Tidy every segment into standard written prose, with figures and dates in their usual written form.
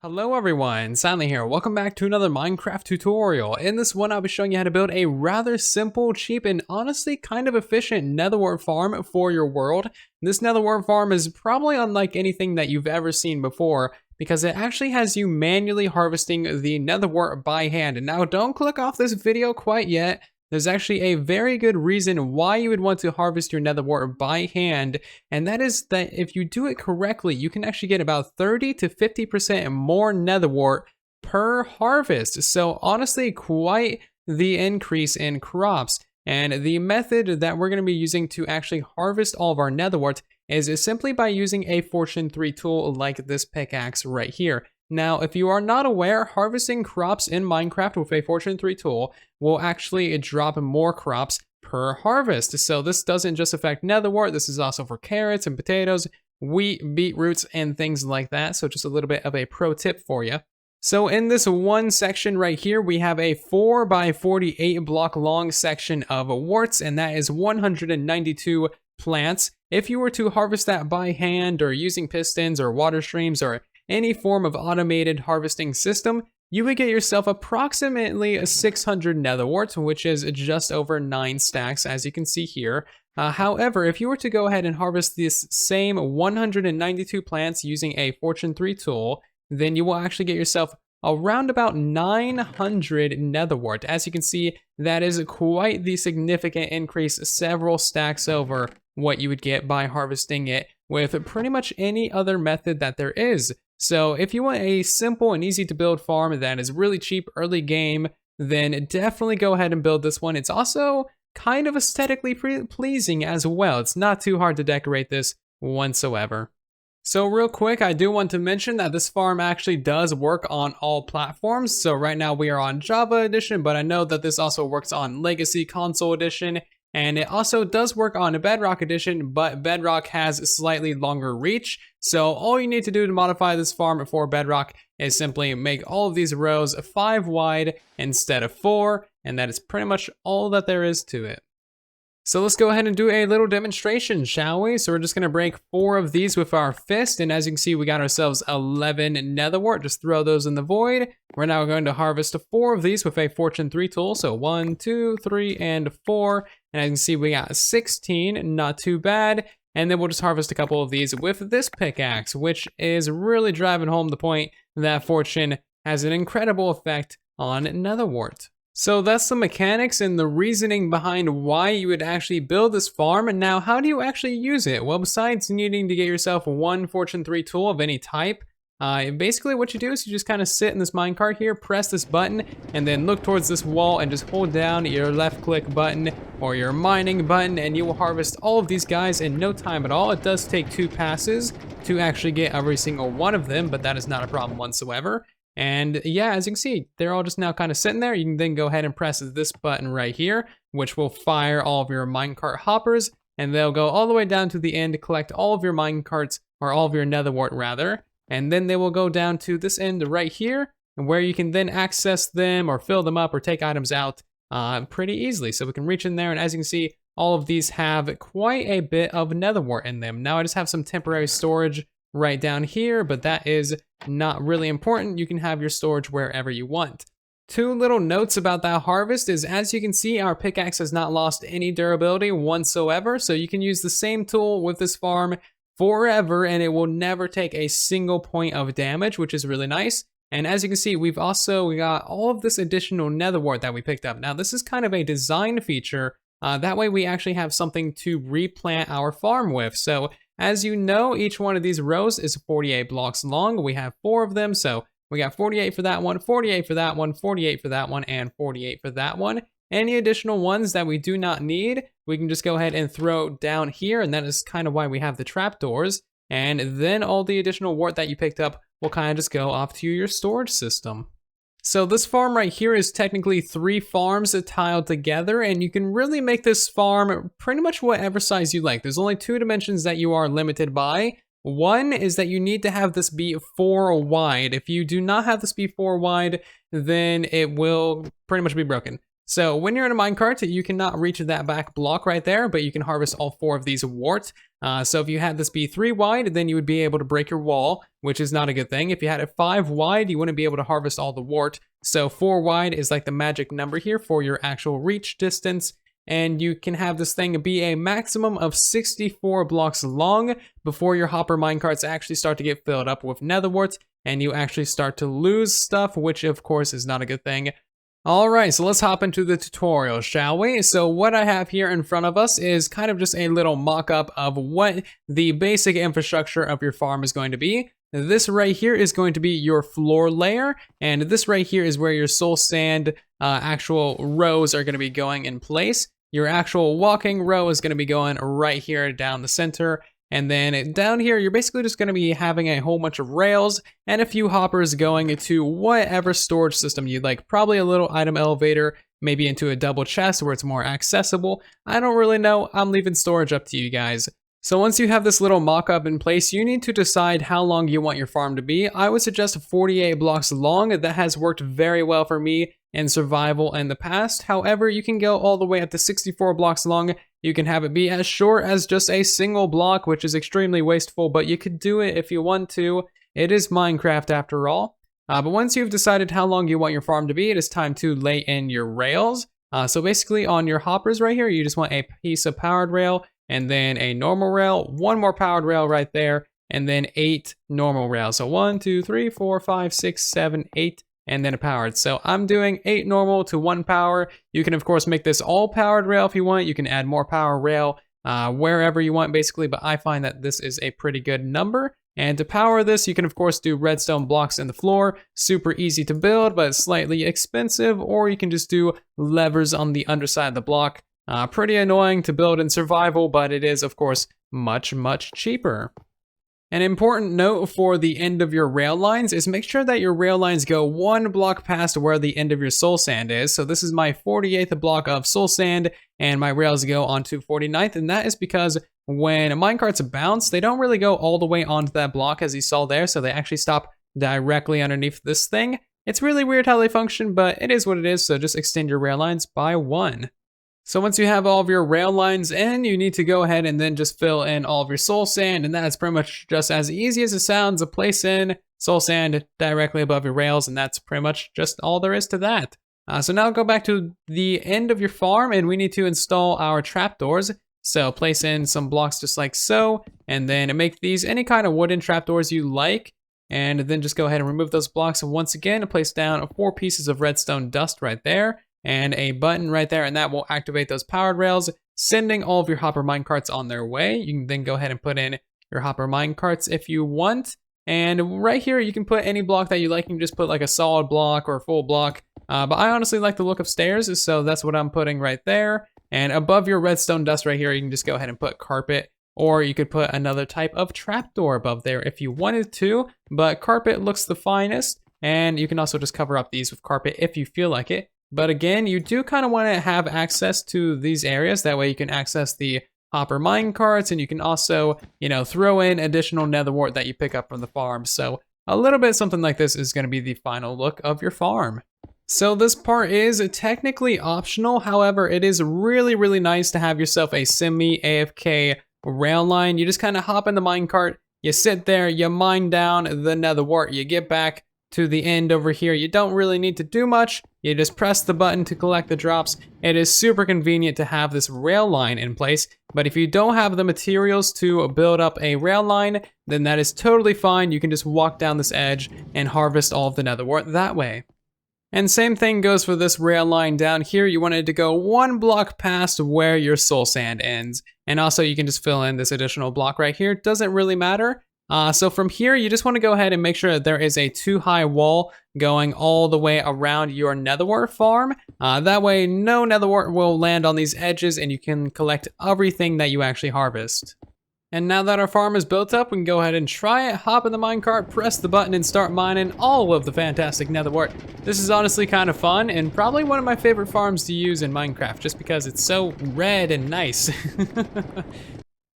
Hello everyone, Silent here. Welcome back to another Minecraft tutorial. In this one, I'll be showing you how to build a rather simple, cheap, and honestly kind of efficient Nether Wart farm for your world. This Nether Wart farm is probably unlike anything that you've ever seen before because it actually has you manually harvesting the Nether Wart by hand. And now don't click off this video quite yet. There's actually a very good reason why you would want to harvest your Nether Wart by hand, and that is that if you do it correctly, you can actually get about 30 to 50% more Nether Wart per harvest. So honestly, quite the increase in crops. And the method that we're going to be using to actually harvest all of our Nether Wart is simply by using a Fortune 3 tool like this pickaxe right here. Now, if you are not aware, harvesting crops in Minecraft with a Fortune 3 tool will actually drop more crops per harvest. So this doesn't just affect Nether Wart, this is also for carrots and potatoes, wheat, beetroots, and things like that. So just a little bit of a pro tip for you. So in this one section right here, we have a 4 by 48 block long section of warts, and that is 192 plants. If you were to harvest that by hand or using pistons or water streams or any form of automated harvesting system, you would get yourself approximately 600 Nether Wart, which is just over 9 stacks, as you can see here. However, if you were to go ahead and harvest this same 192 plants using a Fortune 3 tool, then you will actually get yourself around about 900 Nether Wart. As you can see, that is quite the significant increase, several stacks over what you would get by harvesting it with pretty much any other method that there is. So if you want a simple and easy to build farm that is really cheap early game, then definitely go ahead and build this one. It's also kind of aesthetically pleasing as well. It's not too hard to decorate this whatsoever. So real quick, I do want to mention that this farm actually does work on all platforms. So right now we are on Java Edition, but I know that this also works on Legacy Console Edition, and it also does work on a Bedrock Edition, but Bedrock has slightly longer reach. So all you need to do to modify this farm for Bedrock is simply make all of these rows 5 wide instead of 4, and that is pretty much all that there is to it. So let's go ahead and do a little demonstration, shall we? So we're just going to break 4 of these with our fist, and as you can see, we got ourselves 11 Nether Wart. Just throw those in the void. We're now going to harvest 4 of these with a Fortune 3 tool. So 1, 2, 3, and 4. And as you can see, we got 16, not too bad. And then we'll just harvest a couple of these with this pickaxe, which is really driving home the point that Fortune has an incredible effect on Nether Wart. So that's the mechanics and the reasoning behind why you would actually build this farm. And now, how do you actually use it? Well, besides needing to get yourself one Fortune 3 tool of any type, basically what you do is you just kind of sit in this minecart here, press this button, and then look towards this wall and just hold down your left click button or your mining button, and you will harvest all of these guys in no time at all. It does take 2 passes to actually get every single one of them, but that is not a problem whatsoever. And yeah, as you can see, they're all just now kind of sitting there. You can then go ahead and press this button right here, which will fire all of your minecart hoppers, and they'll go all the way down to the end to collect all of your minecarts, or all of your Nether Wart rather. And then they will go down to this end right here, where you can then access them or fill them up or take items out pretty easily. So we can reach in there, and as you can see, all of these have quite a bit of Nether Wart in them. Now I just have some temporary storage right down here, but that is not really important. You can have your storage wherever you want. 2 little notes about that harvest is, as you can see, our pickaxe has not lost any durability whatsoever, so you can use the same tool with this farm forever and it will never take a single point of damage, which is really nice. And as you can see, we've also got all of this additional Nether Wart that we picked up. Now this is kind of a design feature, that way we actually have something to replant our farm with. So as you know, each one of these rows is 48 blocks long. We have 4 of them, so we got 48 for that one, 48 for that one, 48 for that one, and 48 for that one. Any additional ones that we do not need, we can just go ahead and throw down here, and that is kind of why we have the trapdoors. And then all the additional wart that you picked up will kind of just go off to your storage system. So this farm right here is technically 3 farms tiled together, and you can really make this farm pretty much whatever size you like. There's only 2 dimensions that you are limited by. One is that you need to have this be 4 wide. If you do not have this be 4 wide, then it will pretty much be broken. So when you're in a minecart, you cannot reach that back block right there, but you can harvest all 4 of these wart. So if you had this be 3 wide, then you would be able to break your wall, which is not a good thing. If you had it 5 wide, you wouldn't be able to harvest all the wart. So 4 wide is like the magic number here for your actual reach distance. And you can have this thing be a maximum of 64 blocks long before your hopper minecarts actually start to get filled up with nether wart, and you actually start to lose stuff, which of course is not a good thing. Alright, so let's hop into the tutorial, shall we? So what I have here in front of us is kind of just a little mock-up of what the basic infrastructure of your farm is going to be. This right here is going to be your floor layer, and this right here is where your soul sand actual rows are going to be going in place. Your actual walking row is going to be going right here down the center. And then down here, you're basically just going to be having a whole bunch of rails and a few hoppers going to whatever storage system you'd like. Probably a little item elevator, maybe into a double chest where it's more accessible. I don't really know. I'm leaving storage up to you guys. So once you have this little mock-up in place, you need to decide how long you want your farm to be. I would suggest 48 blocks long. That has worked very well for me in survival in the past. However, you can go all the way up to 64 blocks long. You can have it be as short as just a single block, which is extremely wasteful, but you could do it if you want to. It is Minecraft after all. But once you've decided how long you want your farm to be, it is time to lay in your rails. So basically on your hoppers right here, you just want a piece of powered rail, and then a normal rail, 1 more powered rail right there, and then 8 normal rails. So 1, 2, 3, 4, 5, 6, 7, 8, and then a powered. So I'm doing 8 normal to 1 power. You can of course make this all powered rail if you want. You can add more power rail wherever you want basically, but I find that this is a pretty good number. And to power this, you can of course do redstone blocks in the floor. Super easy to build, but slightly expensive, or you can just do levers on the underside of the block. Pretty annoying to build in survival, but it is of course much cheaper. An important note for the end of your rail lines is make sure that your rail lines go 1 block past where the end of your soul sand is. So this is my 48th block of soul sand, and my rails go onto 49th, and that is because when minecarts bounce, they don't really go all the way onto that block as you saw there, so they actually stop directly underneath this thing. It's really weird how they function, but it is what it is, so just extend your rail lines by 1. So once you have all of your rail lines in, you need to go ahead and then just fill in all of your soul sand, and that's pretty much just as easy as it sounds. To place in soul sand directly above your rails, and that's pretty much just all there is to that. So now go back to the end of your farm, and we need to install our trapdoors. So place in some blocks just like so, and then make these any kind of wooden trapdoors you like, and then just go ahead and remove those blocks once again and place down 4 pieces of redstone dust right there, and a button right there, and that will activate those powered rails, sending all of your hopper minecarts on their way. You can then go ahead and put in your hopper minecarts if you want. And right here, you can put any block that you like. You can just put like a solid block or a full block. But I honestly like the look of stairs, so that's what I'm putting right there. And above your redstone dust right here, you can just go ahead and put carpet, or you could put another type of trapdoor above there if you wanted to, but carpet looks the finest. And you can also just cover up these with carpet if you feel like it. But again, you do kind of want to have access to these areas. That way you can access the hopper minecarts, and you can also, throw in additional nether wart that you pick up from the farm. So a little bit something like this is going to be the final look of your farm. So this part is technically optional. However, it is really nice to have yourself a semi-AFK rail line. You just kind of hop in the minecart, you sit there, you mine down the nether wart, you get back to the end over here. You don't really need to do much. You just press the button to collect the drops. It is super convenient to have this rail line in place, but if you don't have the materials to build up a rail line, then that is totally fine. You can just walk down this edge and harvest all of the nether wart that way. And same thing goes for this rail line down here. You want it to go 1 block past where your soul sand ends. And also you can just fill in this additional block right here. Doesn't really matter. So from here, you just want to go ahead and make sure that there is a 2-high wall going all the way around your nether wart farm. That way, no nether wart will land on these edges, and you can collect everything that you actually harvest. And now that our farm is built up, we can go ahead and try it, hop in the minecart, press the button, and start mining all of the fantastic nether wart. This is honestly kind of fun, and probably one of my favorite farms to use in Minecraft, just because it's so red and nice.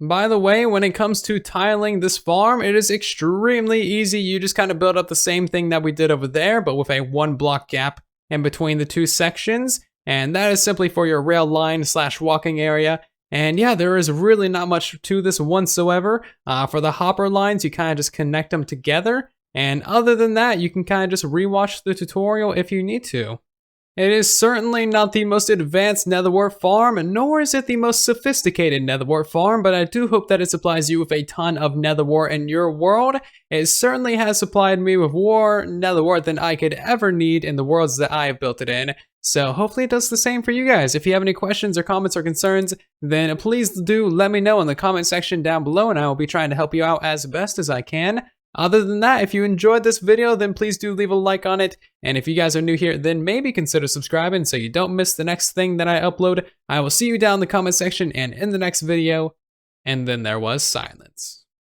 By the way, when it comes to tiling this farm, it is extremely easy. You just kind of build up the same thing that we did over there, but with a 1 block gap in between the 2 sections. and that is simply for your rail line / walking area. And yeah, there is really not much to this whatsoever. For the hopper lines, you kind of just connect them together. And other than that, you can kind of just rewatch the tutorial if you need to. It is certainly not the most advanced Nether Wart farm, nor is it the most sophisticated Nether Wart farm, but I do hope that it supplies you with a ton of Nether Wart in your world. It certainly has supplied me with more Nether Wart than I could ever need in the worlds that I have built it in. So hopefully it does the same for you guys. If you have any questions or comments or concerns, then please do let me know in the comment section down below, and I will be trying to help you out as best as I can. Other than that, if you enjoyed this video, then please do leave a like on it. And if you guys are new here, then maybe consider subscribing so you don't miss the next thing that I upload. I will see you down in the comment section and in the next video. And then there was silence.